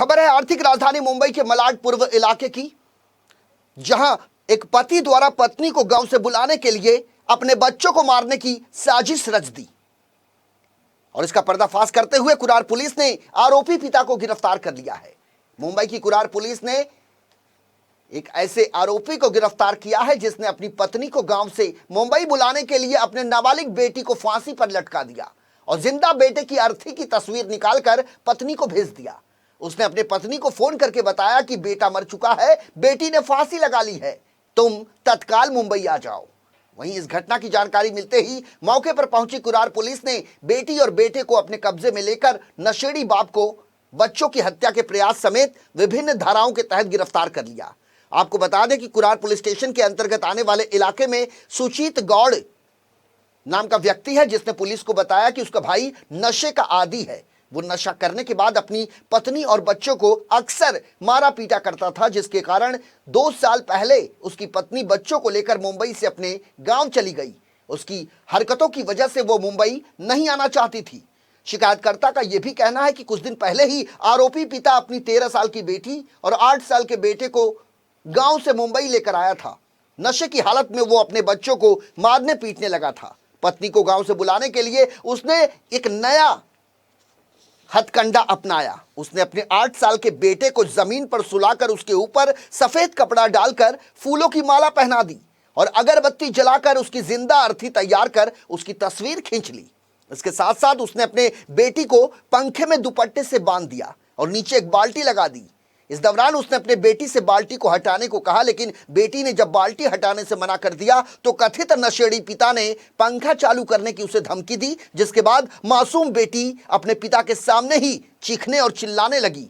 खबर है आर्थिक राजधानी मुंबई के मलाड पूर्व इलाके की, जहां एक पति द्वारा पत्नी को गांव से बुलाने के लिए अपने बच्चों को मारने की साजिश रच दी और इसका पर्दाफाश करते हुए कुरार पुलिस ने आरोपी पिता को गिरफ्तार कर लिया है। मुंबई की कुरार पुलिस ने एक ऐसे आरोपी को गिरफ्तार किया है जिसने अपनी पत्नी को गांव से मुंबई बुलाने के लिए अपने नाबालिग बेटी को फांसी पर लटका दिया और जिंदा बेटे की अर्थी की तस्वीर निकालकर पत्नी को भेज दिया। उसने अपने पत्नी को फोन करके बताया कि बेटा मर चुका है, बेटी ने फांसी लगा ली है, तुम तत्काल मुंबई आ जाओ। वहीं इस घटना की जानकारी मिलते ही मौके पर पहुंची कुरार पुलिस ने बेटी और बेटे को अपने कब्जे में लेकर नशेड़ी बाप को बच्चों की हत्या के प्रयास समेत विभिन्न धाराओं के तहत गिरफ्तार कर लिया। आपको बता दें कि कुरार पुलिस स्टेशन के अंतर्गत आने वाले इलाके में सुचित गौड़ नाम का व्यक्ति है जिसने पुलिस को बताया कि उसका भाई नशे का आदी है। वो नशा करने के बाद अपनी पत्नी और बच्चों को अक्सर मारा पीटा करता था, जिसके कारण 2 साल पहले उसकी पत्नी बच्चों को लेकर मुंबई से अपने गांव चली गई। उसकी हरकतों की वजह से वो मुंबई नहीं आना चाहती थी। शिकायतकर्ता का यह भी कहना है कि कुछ दिन पहले ही आरोपी पिता अपनी 13 साल की बेटी और 8 साल के बेटे को गांव से मुंबई लेकर आया था। नशे की हालत में वो अपने बच्चों को मारने पीटने लगा था। पत्नी को गांव से बुलाने के लिए उसने एक नया हथकंडा अपनाया। उसने अपने 8 साल के बेटे को जमीन पर सुलाकर उसके ऊपर सफेद कपड़ा डालकर फूलों की माला पहना दी और अगरबत्ती जलाकर उसकी जिंदा अर्थी तैयार कर उसकी तस्वीर खींच ली। इसके साथ साथ उसने अपने बेटी को पंखे में दुपट्टे से बांध दिया और नीचे एक बाल्टी लगा दी। इस दौरान उसने अपने बेटी से बाल्टी को हटाने को कहा, लेकिन बेटी ने जब बाल्टी हटाने से मना कर दिया तो कथित नशेड़ी पिता ने पंखा चालू करने की उसे धमकी दी, जिसके बाद मासूम बेटी अपने पिता के सामने ही चीखने और चिल्लाने लगी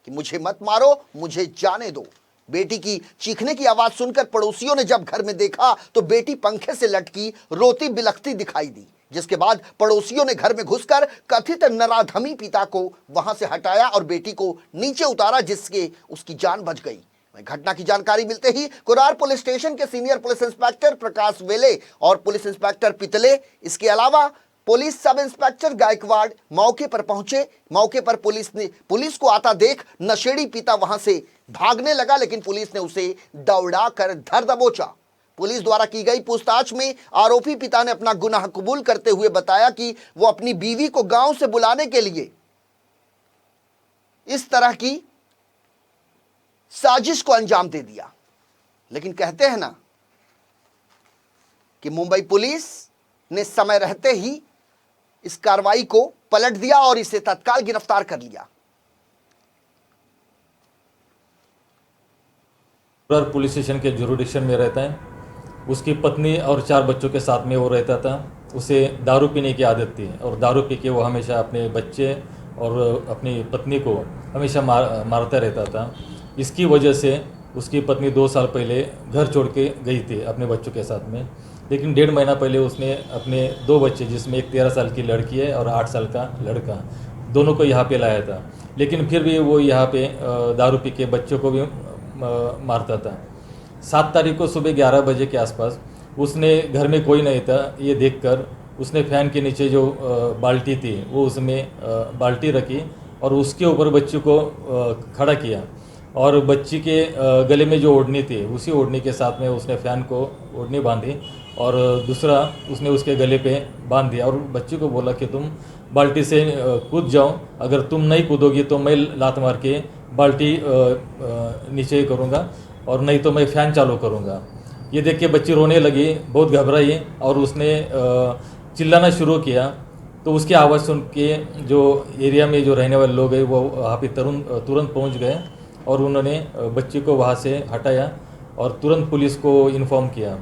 कि मुझे मत मारो, मुझे जाने दो। बेटी की चीखने की आवाज सुनकर पड़ोसियों ने जब घर में देखा तो बेटी पंखे से लटकी रोती बिलखती दिखाई दी, जिसके बाद पड़ोसियों ने घर में घुसकर कथित नराधमी पिता को वहां से हटाया और बेटी को नीचे उतारा, जिससे उसकी जान बच गई। घटना की जानकारी मिलते ही कुरार पुलिस स्टेशन के सीनियर पुलिस इंस्पेक्टर प्रकाश वेले और पुलिस इंस्पेक्टर पितले, इसके अलावा पुलिस सब इंस्पेक्टर गायकवाड़ मौके पर पहुंचे। मौके पर पुलिस को आता देख नशेड़ी पिता वहां से भागने लगा, लेकिन पुलिस ने उसे दौड़ाकर धर दबोचा। पुलिस द्वारा की गई पूछताछ में आरोपी पिता ने अपना गुनाह कबूल करते हुए बताया कि वो अपनी बीवी को गांव से बुलाने के लिए इस तरह की साजिश को अंजाम दे दिया। लेकिन कहते हैं ना कि मुंबई पुलिस ने समय रहते ही इस कार्रवाई को पलट दिया और इसे तत्काल गिरफ्तार कर लिया। पुलिस स्टेशन के जुरिडिक्शन में रहता है। उसकी पत्नी और 4 बच्चों के साथ में वो रहता था। उसे दारू पीने की आदत थी और दारू पी के वो हमेशा अपने बच्चे और अपनी पत्नी को हमेशा मारता रहता था। इसकी वजह से उसकी पत्नी 2 साल पहले घर छोड़ के गई थी अपने बच्चों के साथ में, लेकिन 1.5 महीना पहले उसने अपने 2 बच्चे, जिसमें एक 13 साल की लड़की है और 8 साल का लड़का, दोनों को यहाँ पे लाया था। लेकिन फिर भी वो यहाँ पे दारू पी के बच्चों को भी मारता था। 7 तारीख को सुबह 11 बजे के आसपास उसने घर में कोई नहीं था, ये देखकर उसने फैन के नीचे जो बाल्टी थी वो उसमें बाल्टी रखी और उसके ऊपर बच्ची को खड़ा किया और बच्ची के गले में जो ओढ़नी थी उसी ओढ़नी के साथ में उसने फैन को ओढ़नी बांधी और दूसरा उसने उसके गले पे बांध दिया और बच्ची को बोला कि तुम बाल्टी से कूद जाओ, अगर तुम नहीं कूदोगी तो मैं लात मार के बाल्टी नीचे करूँगा और नहीं तो मैं फ़ैन चालू करूँगा। ये देख के बच्ची रोने लगी, बहुत घबराई और उसने चिल्लाना शुरू किया। तो उसकी आवाज़ सुन के जो एरिया में जो रहने वाले लोग हैं वो वहाँ पे तुरंत पहुँच गए और उन्होंने बच्ची को वहाँ से हटाया और तुरंत पुलिस को इन्फॉर्म किया।